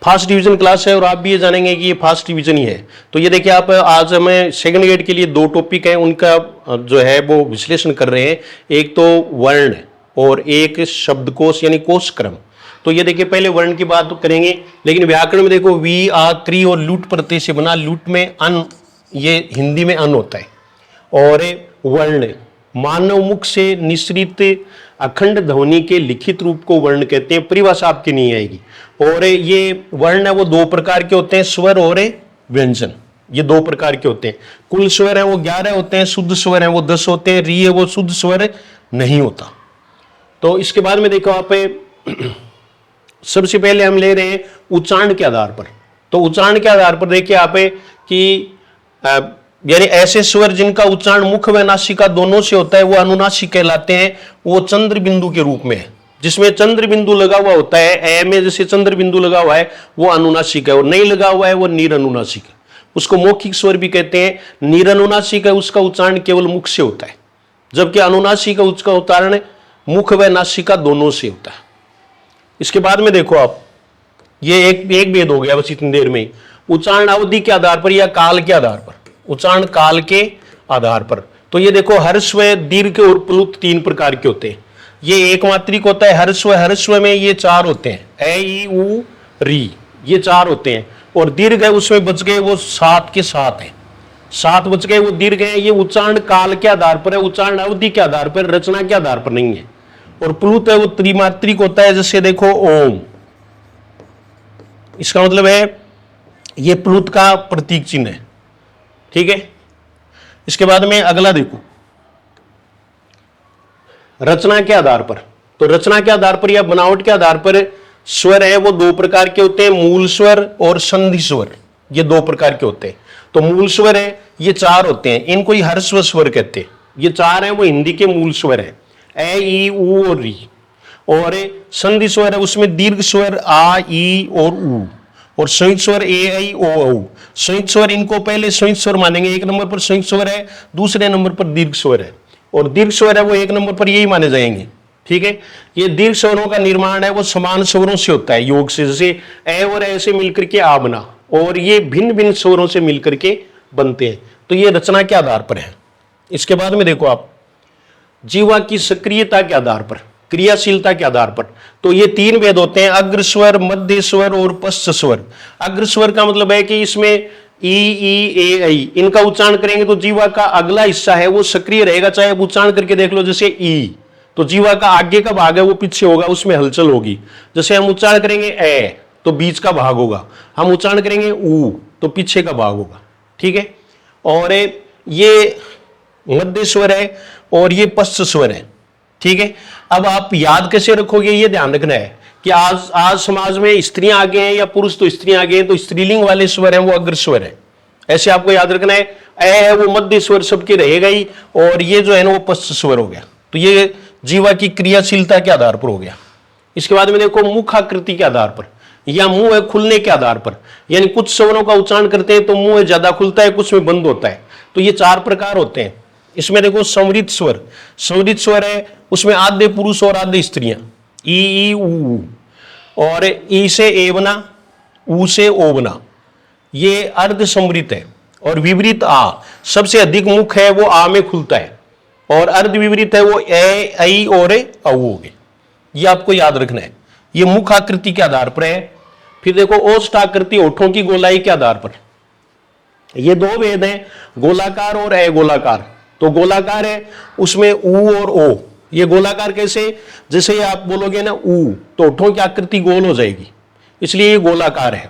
Fast division class है और आप भी ये जानेंगे कि ये फास्ट डिवीजन ही है। तो ये देखिए आप, आज हमें सेकंड ग्रेड के लिए 2 टॉपिक हैं, उनका जो है वो विश्लेषण कर रहे हैं। एक तो वर्ण और एक शब्दकोश यानी कोश क्रम। तो ये देखिए पहले वर्ण की बात तो करेंगे, लेकिन व्याकरण में देखो वी आ क्री और लूट प्रत्यय से बना। लूट में अन, ये हिंदी में अन होता है। और वर्ण मानव मुख से निश्रित अखंड ध्वनि के लिखित रूप को वर्ण कहते हैं। परिभाषा आपकी नहीं आएगी। और ये वर्ण है वो 2 प्रकार के होते हैं, स्वर और व्यंजन। ये 2 प्रकार के होते हैं। कुल स्वर है वो 11 होते हैं, शुद्ध स्वर है वो 10 होते हैं। री है वो शुद्ध स्वर नहीं होता। तो इसके बाद में देखो आप, सबसे पहले हम ले रहे हैं उच्चारण के आधार पर। तो उच्चारण के आधार पर देखिए आप कि यानी ऐसे स्वर जिनका उच्चारण मुख व नासिका दोनों से होता है वो अनुनासिक कहलाते हैं। वो चंद्र बिंदु के रूप में है, जिसमें चंद्र बिंदु लगा हुआ होता है। ए में जैसे चंद्र बिंदु लगा हुआ है वो अनुनासिक है, और नहीं लगा हुआ है वो निरनुनासिक है। उसको मौखिक स्वर भी कहते हैं। निरनुनासिक है, उसका उच्चारण केवल मुख से होता है, जबकि अनुनासिक है उसका उच्चारण मुख व नासिका दोनों से होता है। इसके बाद में देखो आप, ये एक भेद हो गया बस इतनी देर में। उच्चारण अवधि के आधार पर या काल के आधार पर, उच्चारण काल के आधार पर। तो ये देखो हर्स्व, दीर्घ और प्लुत 3 प्रकार के होते हैं। ये एक मात्रिक होता है हर्स्व। हर्स्व में ये 4 होते हैं, ए ई उ री, ये 4 होते हैं। और दीर्घ है उसमें बच गए वो 7 के 7 है, 7 बच गए वो दीर्घ है। ये उच्चारण काल के आधार पर है, उच्चारण अवधि के आधार पर, रचना के आधार पर नहीं है। और प्लुत है वो त्रिमात्रिक होता है, जैसे देखो ओम, इसका मतलब है ये प्लुत का प्रतीक चिन्ह है। ठीक है। इसके बाद में अगला देखो रचना के आधार पर। तो रचना के आधार पर या बनावट के आधार पर स्वर है वो 2 प्रकार के होते हैं, मूल स्वर और संधि स्वर। ये 2 प्रकार के होते हैं। तो मूल स्वर है ये 4 होते हैं, इनको ही हर्स्व स्वर कहते हैं। ये 4 हैं वो हिंदी के मूल स्वर है, ए ई उ और री। और संधि स्वर है उसमें दीर्घ स्वर आ ई और उ, और संयुक्त स्वर ए आई ओ औ। संयुक्त स्वर इनको पहले संयुक्त स्वर मानेंगे, 1 नंबर पर संयुक्त स्वर है, दूसरे नंबर पर दीर्घ स्वर है। और दीर्घ स्वर है वो 1 नंबर पर यही माने जाएंगे। ठीक है। ये दीर्घ स्वरों का निर्माण है वो समान स्वरों से होता है, योग से, जैसे ए और ए से मिलकर के आ बना, और ये भिन्न भिन्न स्वरों से मिलकर के बनते हैं। तो ये रचना के आधार पर है। इसके बाद में देखो आप, जीवा की सक्रियता के आधार पर, क्रियाशीलता के आधार पर। तो ये 3 भेद होते हैं, अग्र स्वर, मध्य स्वर और पश्च स्वर। अग्र स्वर का मतलब है कि इसमें ई ए आई, इनका उच्चारण करेंगे तो जीवा का अगला हिस्सा है वो सक्रिय रहेगा। चाहे आप उच्चारण करके देख लो, जैसे ई, तो जीवा का आगे का भाग है वो पीछे होगा, उसमें हलचल होगी। जैसे हम उच्चारण करेंगे ए तो बीच का भाग होगा, हम उच्चारण करेंगे ऊ तो पीछे का भाग होगा। ठीक है। और ये मध्य स्वर है और ये पश्च स्वर है। ठीक है। अब आप याद कैसे रखोगे ये ध्यान रखना है कि आज समाज में स्त्रियां आगे हैं या पुरुष तो स्त्रियां आगे हैं, तो स्त्रीलिंग वाले स्वर हैं वो अग्र स्वर है। ऐसे आपको याद रखना है। ए है वो मध्य स्वर सबके रहेगा ही, और ये जो है ना वो पश्च स्वर हो गया। तो ये जीवा की क्रियाशीलता के आधार पर हो गया। इसके बाद में देखो मुखाकृति के आधार पर या मुंह है खुलने के आधार पर, यानी कुछ स्वरों का उच्चारण करते हैं तो मुंह ज्यादा खुलता है, कुछ में बंद होता है। तो ये 4 प्रकार होते हैं। इसमें देखो संवृत स्वर, संवृत स्वर है उसमें आधे पुरुष और आधे स्त्रियां, ई उ, और ई से ए बना, ऊ से ओ बना, ये अर्ध संवृत है। और विवृत आ, सबसे अधिक मुख है वो आ में खुलता है, और अर्ध विवृत है वो ए आई और औ हो गए। ये आपको याद रखना है। ये मुख आकृति के आधार पर है। फिर देखो ओष्ठ आकृति, होठों की गोलाई के आधार पर। ये 2 भेद हैं, गोलाकार और अगोलाकार। तो गोलाकार है उसमें ऊ और ओ। ये गोलाकार कैसे, जैसे आप बोलोगे ना ऊ तो होठों की आकृति गोल हो जाएगी, इसलिए ये गोलाकार है।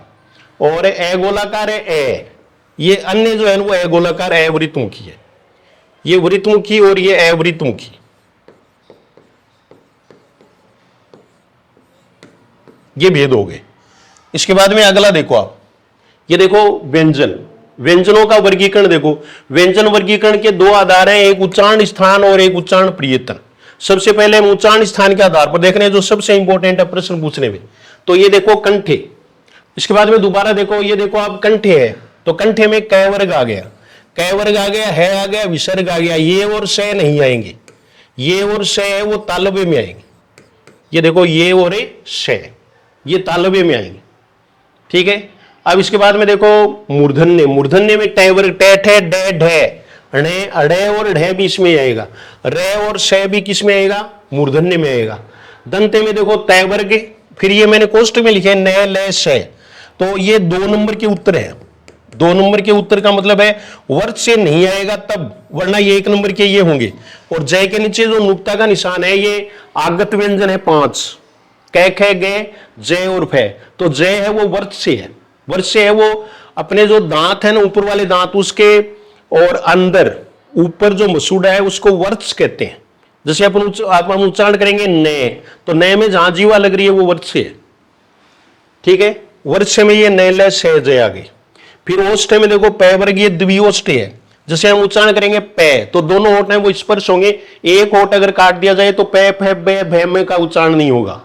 और अगोलाकार है ए, ये अन्य जो है वो अगोलाकार अवृतमुखी है। ये वृतमुखी और ये अवृतमुखी। ये भेद हो गए। इसके बाद में अगला देखो आप, ये देखो व्यंजन, व्यंजनों का वर्गीकरण देखो। व्यंजन वर्गीकरण के 2 आधार हैं, एक उच्चारण स्थान और एक उच्चारण प्रियतन। सबसे पहले हम उच्चारण स्थान के आधार पर देख रहे हैं जो सबसे इंपॉर्टेंट है प्रश्न पूछने में। तो ये देखो कंठे। इसके बाद में दोबारा देखो, ये देखो आप कंठे है, तो कंठे में क वर्ग आ गया, क वर्ग आ गया, है आ गया, विसर्ग आ गया। ये और से नहीं आएंगे, ये और से है वो तालव्य में आएंगे। ये देखो ये और से, ये तालव्य में आएंगे। ठीक है। अब इसके बाद में देखो मूर्धन्य, मूर्धन्य में टे वर्ग टे ठे डे ढे अणे अड़े और ढे भी इसमें आएगा, रे और शे भी किस में आएगा, मूर्धन्य में आएगा। दंते में देखो तय वर्ग, फिर ये मैंने कोष्ट में लिखे न ले शे, तो ये 2 नंबर के उत्तर है। 2 नंबर के उत्तर का मतलब है वर्ग से नहीं आएगा तब, वरना ये 1 नंबर के ये होंगे। और जय के नीचे जो नुक्ता का निशान है ये आगत व्यंजन है 5, कै खे गे जय और फे, तो जय है वो वर्ष से है, वर्ष से है वो अपने जो दांत है ना ऊपर वाले दांत उसके और अंदर ऊपर जो मसूड़ा है उसको वर्ष कहते हैं। जैसे अपन उच्चारण करेंगे ने, तो ने में जहां जीवा लग रही है वो वर्ष से है, ठीक है। वर्ष में ये नैल से जय आ गई। फिर ओष्ठ में देखो पै वर्ग ये द्विओष्ठ है, जैसे हम उच्चारण करेंगे पै तो दोनों होठ हैं वो स्पर्श होंगे, एक होठ अगर काट दिया जाए तो पै फे बे भे में का उच्चारण नहीं होगा।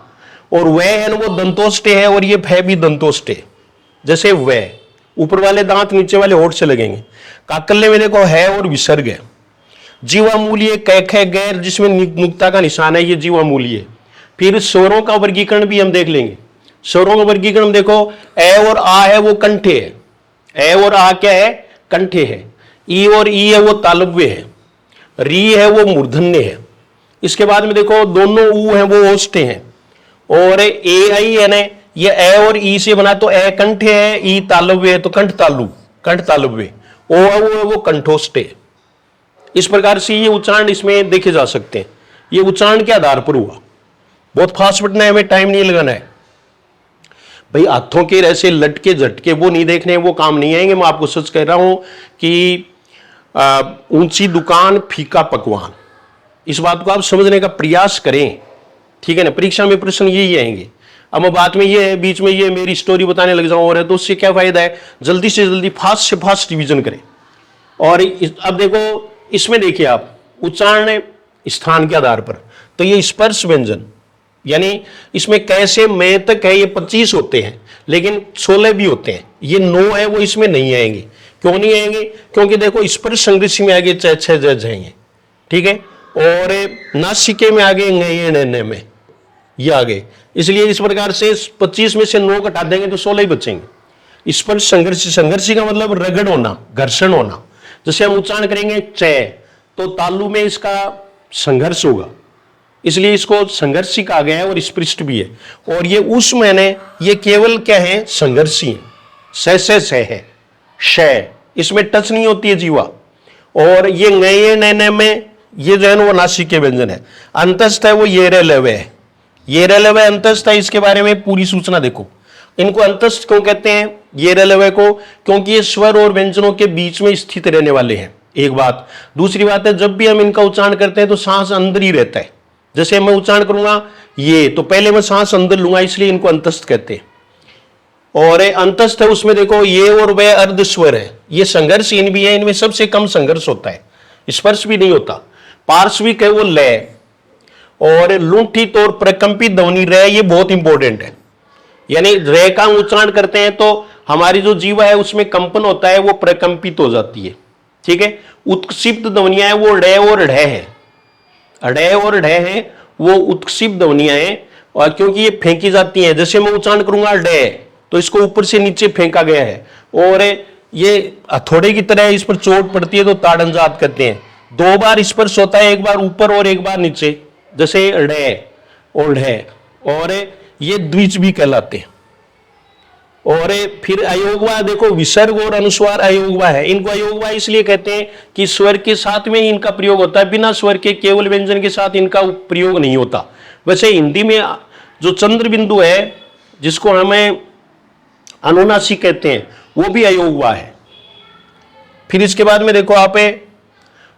और वह है ना वो दंतोष्ठ है और ये भय भी दंतोष्ठ है, जैसे वह ऊपर वाले दांत नीचे वाले होठ से लगेंगे। काकल्य में देखो है और विसर्ग है। जीवामूल्य कैखे गैर जिसमें नुक्ता का निशान है ये जीवामूल्य। फिर स्वरों का वर्गीकरण भी हम देख लेंगे। स्वरों का वर्गीकरण देखो ए और आ है वो कंठे है, ए और आ क्या है, कंठे है। ई और ई है वो तालव्य है, री है वो मूर्धन्य है। इसके बाद में देखो दोनों ऊ है वो ओष्ठे हैं, और ए आई है ना ये ए और ई से बना तो ए कंठे है, ई तालव्य है तो कंठ तालु, कंठ तालव्य। ओ है वो कंठोष्ठे। इस प्रकार से ये उच्चारण इसमें देखे जा सकते हैं। ये उच्चारण के आधार पर हुआ, बहुत फास्ट पढ़ना है, हमें टाइम नहीं लगाना है भाई। हाथों के ऐसे लटके झटके वो नहीं देखने, वो काम नहीं आएंगे। मैं आपको सच कह रहा हूं कि ऊंची दुकान फीका पकवान, इस बात को आप समझने का प्रयास करें, ठीक है ना। परीक्षा में प्रश्न यही आएंगे। अब बात में ये है बीच में ये मेरी स्टोरी बताने लग जाऊं और है तो उससे क्या फायदा है, जल्दी से जल्दी फास्ट से फास्ट रिवीजन करें। और अब देखो इसमें देखिए आप उच्चारण स्थान के आधार पर, तो ये स्पर्श व्यंजन यानी इसमें कैसे मैं तक है ये 25 होते हैं, लेकिन 16 भी होते हैं। ये 9 है वो इसमें नहीं आएंगे। क्यों नहीं आएंगे, क्योंकि देखो स्पर्श संघर्ष में आगे 6 जाएंगे, ठीक है। और नासिके में आगे नए में ये आगे, इसलिए इस प्रकार से 25 में से 9 घटा देंगे तो 16 ही बचेंगे। स्पर्श संघर्ष, संघर्ष का मतलब रगड़ होना, घर्षण होना। जैसे हम उच्चारण करेंगे चे तो तालु में इसका संघर्ष होगा, इसलिए इसको संघर्षी कहा गया है और स्पृष्ट भी है। और ये उस मैंने ये केवल क्या है, संघर्षी है, से है, शय इसमें टच नहीं होती है जीवा। और ये नए नैने में ये जो है वो नासिक के व्यंजन है। अंतस्थ है वो ये रे लवे है, ये रे लवे अंतस्थ है। इसके बारे में पूरी सूचना देखो। इनको अंतस्थ क्यों कहते हैं ये रे लवे को, क्योंकि ये स्वर और व्यंजनों के बीच में स्थित रहने वाले हैं, एक बात। दूसरी बात है जब भी हम इनका उच्चारण करते हैं तो सांस अंदर ही रहता है। जैसे मैं उच्चारण करूंगा ये तो पहले मैं सांस अंदर लूंगा, इसलिए इनको अंतस्थ कहते हैं। और अंतस्थ है उसमें देखो ये और वह अर्ध स्वर है, ये संघर्षहीन भी है, इनमें सबसे कम संघर्ष होता है, स्पर्श भी नहीं होता। पार्श्विक है वो लय, और लुंठित और प्रकंपित ध्वनि रे ये बहुत इंपॉर्टेंट है। यानी रे का उच्चारण करते हैं तो हमारी जो जीवा है उसमें कंपन होता है, वो प्रकंपित हो जाती है, ठीक है। उत्क्षिप्त ध्वनियां है वो ड और ढ है, ड और ढ है वो उत्क्षिप्त ध्वनियां हैं, और क्योंकि ये फेंकी जाती हैं। जैसे मैं उच्चारण करूंगा ड तो इसको ऊपर से नीचे फेंका गया है, और ये हथौड़े की तरह इस पर चोट पड़ती है तो ताड़नजात कहते हैं। 2 बार स्पर्श होता है, एक बार ऊपर और एक बार नीचे, जैसे ड और ढ, और ये द्विज भी कहलाते हैं। और फिर अयोगवा देखो विसर्ग और अनुस्वार अयोगवा है। इनको अयोगवा इसलिए कहते हैं कि स्वर के साथ में ही इनका प्रयोग होता है, बिना स्वर के केवल व्यंजन के साथ इनका प्रयोग नहीं होता। वैसे हिंदी में जो चंद्र बिंदु है जिसको हमें अनुनासिक कहते हैं वो भी अयोगवा है। फिर इसके बाद में देखो आप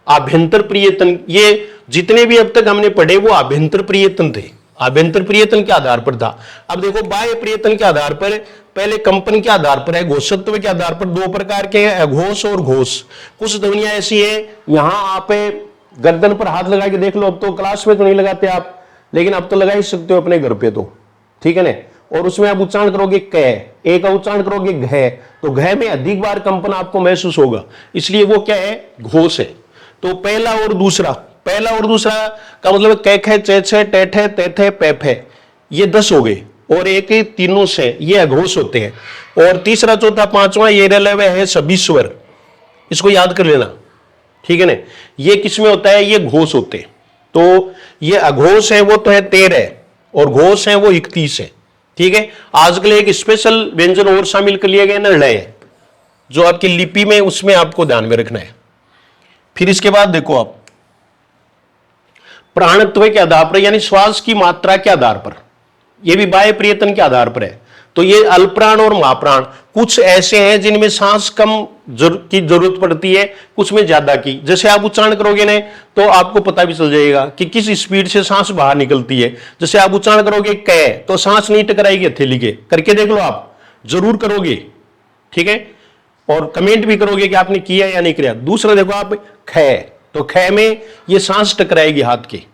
आभ्यंतर प्रियतन, ये जितने भी अब तक हमने पढ़े वो आभ्यंतर प्रियतन थे, आभ्यंतर प्रियतन के आधार पर था। अब देखो बाह्य प्रियतन के आधार पर, पहले कंपन के आधार पर है, घोषत्व के आधार पर 2 प्रकार के हैं, अघोष और घोष। कुछ ध्वनियां ऐसी है, यहां आप गर्दन पर हाथ लगा के देख लो। अब तो क्लास में तो नहीं लगाते आप, लेकिन अब तो लगा ही सकते हो अपने घर पे, तो ठीक है ना। और उसमें आप उच्चारण करोगे क, ए का उच्चारण करोगे घ, तो घ में अधिक बार कंपन आपको महसूस होगा, इसलिए वो क्या है, घोष है। तो पहला और दूसरा का मतलब कै खे चे छे टे ठे ते थे पे फे, ये 10 हो गए। और एक तीनों से, ये अघोष होते हैं। और तीसरा चौथा पांचवा ये रलव है सभी स्वर, इसको याद कर लेना, ठीक है ना। ये किस में होता है, ये घोष होते हैं। तो ये अघोष है वो तो है 13 और घोष है वो 31 है, ठीक है। आज के लिए एक स्पेशल व्यंजन और शामिल कर लिया गया ना, लय, जो आपकी लिपि में उसमें आपको ध्यान में रखना है। फिर इसके बाद देखो आप प्राणत्व के आधार पर यानी श्वास की मात्रा के आधार पर, यह भी बाह्य प्रयत्न के आधार पर है। तो ये अल्पप्राण और महाप्राण कुछ ऐसे हैं जिनमें सांस कम की जरूरत पड़ती है, कुछ में ज्यादा की। जैसे आप उच्चारण करोगे ना तो आपको पता भी चल जाएगा कि किस स्पीड से सांस बाहर निकलती है। जैसे आप उच्चारण करोगे कै तो सांस नहीं टकराएगी हथेली के, करके देख लो, आप जरूर करोगे, ठीक है। और कमेंट भी करोगे कि आपने किया या नहीं किया। दूसरा देखो आप ख, तो ख में ये सांस टकराएगी, हाथ की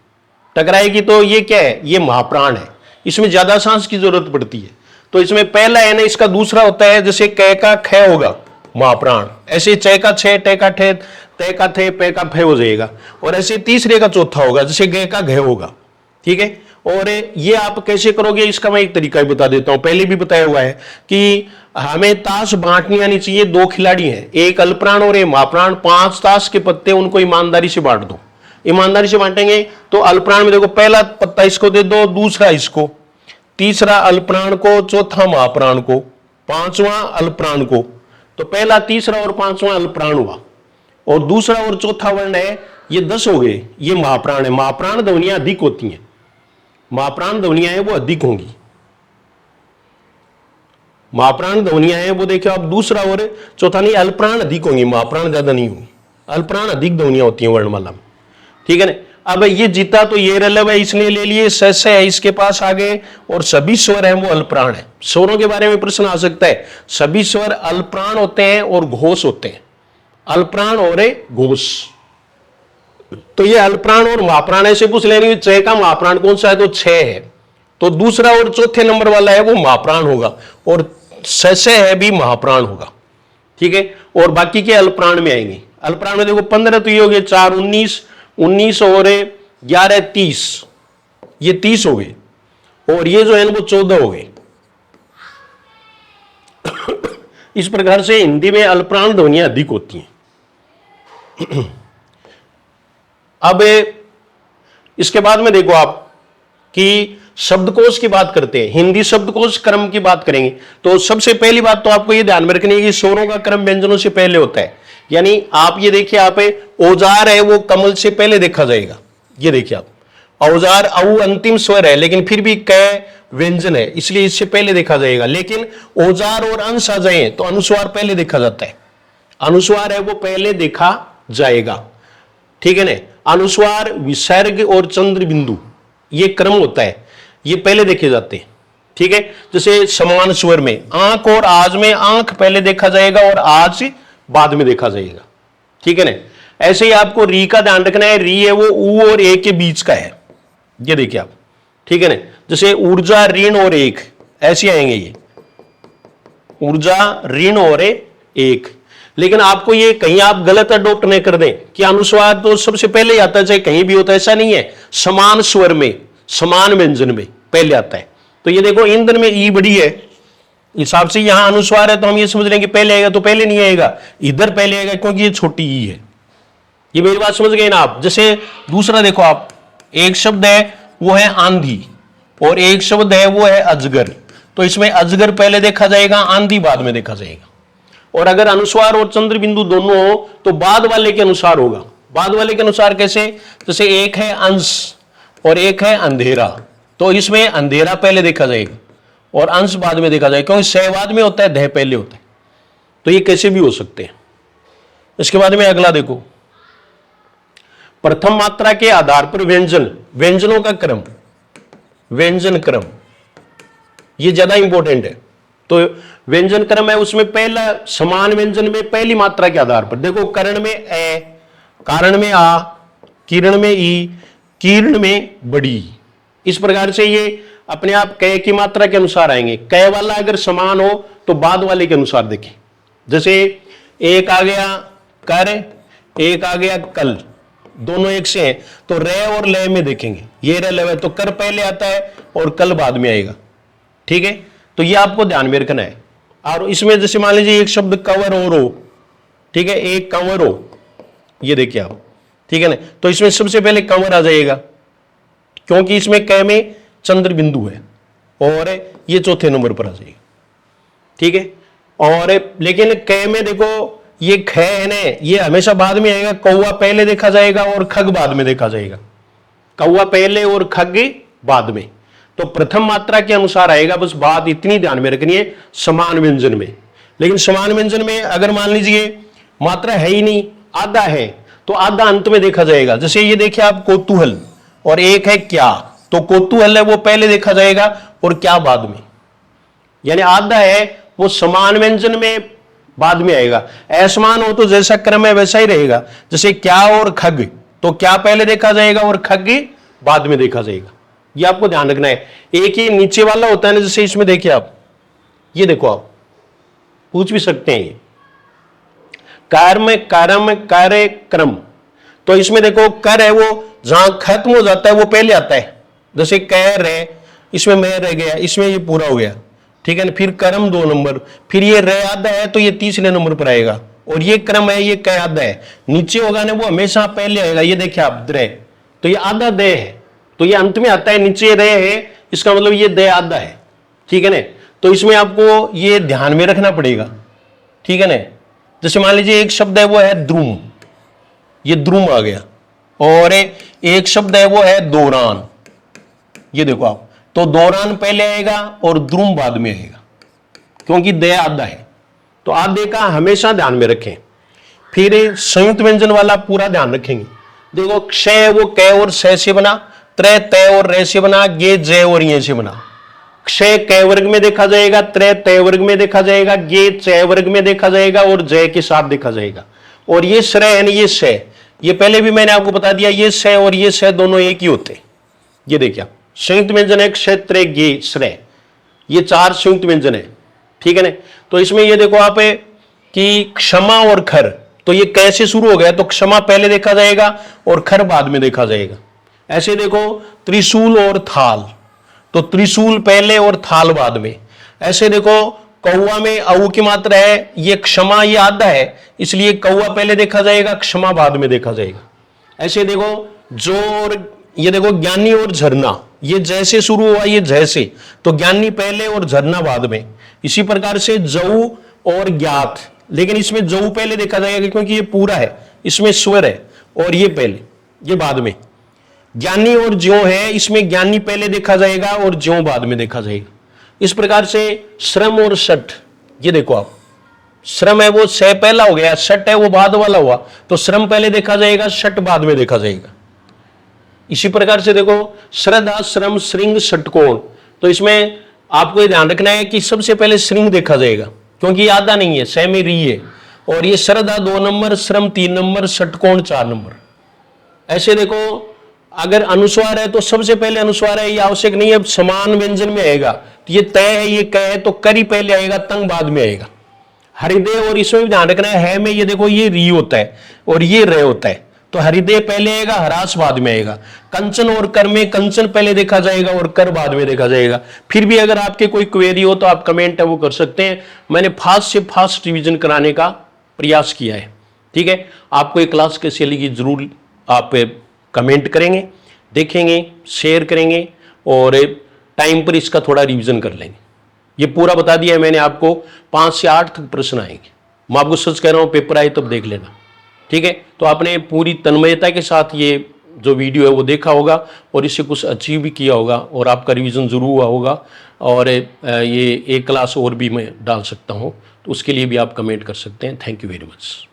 टकराएगी, तो ये क्या है, ये महाप्राण है, इसमें ज्यादा सांस की जरूरत पड़ती है। तो इसमें पहला है ना, इसका दूसरा होता है, जैसे क का ख होगा महाप्राण, ऐसे च का छ, ट का ठे, त का थे, प का फे हो जाएगा। और ऐसे तीसरे का चौथा होगा, जैसे ग का घ होगा, ठीक है। और ये आप कैसे करोगे, इसका मैं एक तरीका बता देता हूं, पहले भी बताया हुआ है कि हमें ताश बांटनी आनी चाहिए। 2 खिलाड़ी हैं, एक अल्पप्राण और एक महाप्राण, 5 ताश के पत्ते, उनको ईमानदारी से बांट दो। ईमानदारी से बांटेंगे तो अल्पप्राण में देखो पहला पत्ता इसको दे दो, दूसरा इसको, तीसरा अल्पप्राण को, चौथा महाप्राण को, पांचवा अल्पप्राण को। तो पहला, तीसरा और पांचवा अल्पप्राण हुआ, और दूसरा और चौथा वर्ण है, ये 10 हो गए, ये महाप्राण है। महाप्राण ध्वनियां अधिक होती हैं, महाप्राण ध्वनियां हैं वो अधिक होंगी, महाप्राण ध्वनियां हैं वो देखिए आप, दूसरा और चौथा नहीं, अल्पप्राण अधिक होंगी, महाप्राण ज्यादा नहीं होंगी, अल्पप्राण अधिक ध्वनियां होती हैं वर्णमाला में, ठीक है ना। अब ये जीता तो ये रलव है इसलिए ले लिए, सस है इसके पास आगे, और सभी स्वर हैं वो अल्पप्राण है। स्वरों के बारे में प्रश्न आ सकता है, सभी स्वर अल्पप्राण होते हैं और घोष होते हैं, अल्पप्राण और घोष। तो ये अल्पप्राण और महाप्राण ऐसे पूछ लेंगे, च का महाप्राण कौन सा है, तो 6 है, तो दूसरा और चौथे नंबर वाला है वो महाप्राण होगा, और सस है भी महाप्राण होगा, ठीक है। और बाकी के अल्पप्राण में आएंगे। अल्पप्राण में देखो 15 तो ये हो गए, 4 19, 19 और 11 30, ये 30 हो गए, और ये जो है वो 14 हो गए। इस प्रकार से हिंदी में अल्पप्राण ध्वनियां अधिक होती हैं। अब इसके बाद में देखो आप कि शब्दकोश की बात करते हैं, हिंदी शब्दकोश क्रम की बात करेंगे। तो सबसे पहली बात तो आपको ये ध्यान में रखनी है कि स्वरों का क्रम व्यंजनों से पहले होता है। यानी आप ये देखिए, आप औजार है वो कमल से पहले देखा जाएगा, ये देखिए आप, औजार औ अंतिम स्वर है लेकिन फिर भी क व्यंजन है, इसलिए इससे पहले देखा जाएगा। लेकिन औजार और अंश आ जाए तो अनुस्वार पहले देखा जाता है, अनुस्वार है वो पहले देखा जाएगा, ठीक है ना। अनुस्वार, विसर्ग और चंद्र बिंदु, ये क्रम होता है, ये पहले देखे जाते हैं, ठीक है। जैसे समान स्वर में आंख और आज में आंख पहले देखा जाएगा और आज बाद में देखा जाएगा, ठीक है ना। ऐसे ही आपको री का ध्यान रखना है, री है वो ऊ और ए के बीच का है, ये देखिए आप, ठीक है ना। जैसे ऊर्जा, ऋण और एक, ऐसे आएंगे ये, ऊर्जा, ऋण और एक। लेकिन आपको ये कहीं आप गलत अडोप्ट नहीं कर दें कि अनुस्वार तो सबसे पहले आता है, चाहे कहीं भी होता है, ऐसा नहीं है। समान स्वर में, समान व्यंजन में पहले आता है। तो ये देखो ईंधन में ई बड़ी है, हिसाब से यहां अनुस्वार है तो हम ये समझ लेंगे पहले आएगा, तो पहले नहीं आएगा, इधर पहले आएगा क्योंकि ये छोटी ई है। ये मेरी बात समझ गए ना आप। जैसे दूसरा देखो आप, एक शब्द है वो है आंधी और एक शब्द है वो है अजगर, तो इसमें अजगर पहले देखा जाएगा, आंधी बाद में देखा जाएगा। और अगर अनुस्वार और चंद्र बिंदु दोनों हो तो बाद वाले के अनुसार होगा। बाद वाले के अनुसार कैसे, जैसे एक है अंश और एक है अंधेरा, तो इसमें अंधेरा पहले देखा जाएगा और अंश बाद में देखा जाएगा, क्योंकि स बाद में होता है, धह पहले होता है। तो ये कैसे भी हो सकते हैं। इसके बाद में अगला देखो, प्रथम मात्रा के आधार पर व्यंजन, व्यंजनों का क्रम, व्यंजन क्रम, ये ज्यादा इंपॉर्टेंट है। तो व्यंजन क्रम है उसमें पहला समान व्यंजन में पहली मात्रा के आधार पर देखो, कर्ण में ए, कारण में आ, किरण में ई, कीर्ण में बड़ी। इस प्रकार से ये अपने आप क की मात्रा के अनुसार आएंगे। क वाला अगर समान हो तो बाद वाले के अनुसार देखें। जैसे एक आ गया कर, एक आ गया कल, दोनों एक से हैं, तो रे और लय में देखेंगे। ये रे लय तो कर पहले आता है और कल बाद में आएगा, ठीक है, तो ये आपको ध्यान में रखना है। और इसमें जैसे मान लीजिए एक शब्द कवर और हो, ठीक है, एक कंवर हो, ये देखिए आप, ठीक है ना, तो इसमें सबसे पहले कंवर आ जाएगा क्योंकि इसमें क में चंद्र बिंदु है और ये चौथे नंबर पर आ जाएगा, ठीक है। और लेकिन क में देखो ये ख है ना, ये हमेशा बाद में आएगा, कौवा पहले देखा जाएगा और खग बाद में देखा जाएगा, कौवा पहले और खग बाद में, तो प्रथम मात्रा के अनुसार आएगा। बस बात इतनी ध्यान में रखनी है समान व्यंजन में। लेकिन समान व्यंजन में अगर मान लीजिए मात्रा है ही नहीं, आधा है, तो आधा अंत में देखा जाएगा। जैसे ये देखिए आप कौतूहल और एक है क्या, तो कौतूहल है वो पहले देखा जाएगा और क्या बाद में, यानी आधा है वो समान व्यंजन में बाद में आएगा। असमान हो तो जैसा क्रम है वैसा ही रहेगा, जैसे क्या और खग, तो क्या पहले देखा जाएगा और खग बाद में देखा जाएगा। ये आपको ध्यान रखना है। एक ही नीचे वाला होता है ना, जैसे इसमें देखिए आप, ये देखो आप पूछ भी सकते हैं, ये कर्म कर्म कार्य क्रम, तो इसमें देखो कर है वो जहां खत्म हो जाता है वो पहले आता है, जैसे कैर है, इसमें मैं रह गया, इसमें ये पूरा हो गया, ठीक है ना। फिर कर्म 2 नंबर, फिर ये रे आधा है तो ये तीसरे नंबर पर आएगा, और ये क्रम है, ये कै आधा है, नीचे होगा ना वो हमेशा पहले आएगा। ये देखिए आप द्रे, तो ये आधा दे है, तो ये अंत में आता है, नीचे रे है, इसका मतलब ये दे आधा है, ठीक है ना। तो इसमें आपको ये ध्यान में रखना पड़ेगा, ठीक है ना। जैसे मान लीजिए एक शब्द है वो है द्रुम, ये द्रुम आ गया, और एक शब्द है वो है दौरान, ये देखो आप, तो दौरान पहले आएगा और द्रुम बाद में आएगा क्योंकि दे आधा है, तो आधे का हमेशा ध्यान में रखें। फिर संयुक्त व्यंजन वाला पूरा ध्यान रखेंगे। देखो क्षय वो कै और स से बना, त्रय तय और रे से बना, गे जय और ये से बना। क्षय कै वर्ग में देखा जाएगा, त्रय तय वर्ग में देखा जाएगा, गे चय वर्ग में देखा जाएगा और जय के साथ देखा जाएगा। और ये श्रय है, ये स, ये पहले भी मैंने आपको बता दिया, ये स और ये स दोनों एक ही होते। ये देखिए संयुक्त व्यंजन है क्षेत्र गे श्रय, ये 4 संयुक्त व्यंजन है, ठीक है ना। तो इसमें ये देखो आप कि क्षमा और खर, तो ये कैसे शुरू हो गया, तो क्षमा पहले देखा जाएगा और खर बाद में देखा जाएगा। ऐसे देखो त्रिशूल और थाल, तो त्रिशूल पहले और थाल बाद में। ऐसे देखो कौवा में औ की मात्रा है, ये क्षमा ये आधा है, इसलिए कौवा पहले देखा जाएगा, क्षमा बाद में देखा जाएगा। ऐसे देखो जो, और ये देखो ज्ञानी और झरना, ये जैसे शुरू हुआ ये जैसे, तो ज्ञानी पहले और झरना बाद में। इसी प्रकार से जऊ और ज्ञात, लेकिन इसमें जऊ पहले देखा जाएगा क्योंकि ये पूरा है, इसमें स्वर है, और ये पहले ये बाद में। ज्ञानी और ज्यों है, इसमें ज्ञानी पहले देखा जाएगा और ज्यों बाद में देखा जाएगा। इस प्रकार से श्रम और सठ, ये देखो आप, श्रम है वो स पहला हो गया, सठ है वो बाद वाला हुआ, तो श्रम पहले देखा जाएगा, सठ बाद में देखा जाएगा। इसी प्रकार से देखो श्रद्धा श्रम श्रृंग षटकोण, तो इसमें आपको ये ध्यान रखना है कि सबसे पहले श्रृंग देखा जाएगा क्योंकि आधा नहीं है, स में री है, और ये श्रद्धा 2 नंबर, श्रम 3 नंबर, षटकोण 4 नंबर। ऐसे देखो अगर अनुस्वार है तो सबसे पहले अनुस्वार है, ये आवश्यक नहीं है, समान व्यंजन में आएगा, तो ये तय है ये क है, तो करी पहले आएगा, तंग बाद में आएगा। हृदय, और इसमें भी ध्यान रखना है में ये देखो ये री होता है और ये रे होता है, तो हृदय पहले आएगा, हरास बाद में आएगा। कंचन और कर में कंचन पहले देखा जाएगा और कर बाद में देखा जाएगा। फिर भी अगर आपके कोई क्वेरी हो तो आप कमेंट है वो कर सकते हैं, मैंने फास्ट से फास्ट रिवीजन कराने का प्रयास किया है, ठीक है। आपको ये क्लास कैसी लगी जरूर आप कमेंट करेंगे, देखेंगे, शेयर करेंगे और टाइम पर इसका थोड़ा रिवीजन कर लेंगे। ये पूरा बता दिया है मैंने आपको, 5 से 8 तक प्रश्न आएंगे। मैं आपको सच कह रहा हूँ, पेपर आए तब देख लेना, ठीक है। तो आपने पूरी तन्मयता के साथ ये जो वीडियो है वो देखा होगा और इससे कुछ अचीव भी किया होगा और आपका रिवीजन जरूर हुआ होगा। और ये एक क्लास और भी मैं डाल सकता हूँ, तो उसके लिए भी आप कमेंट कर सकते हैं। Thank you very much.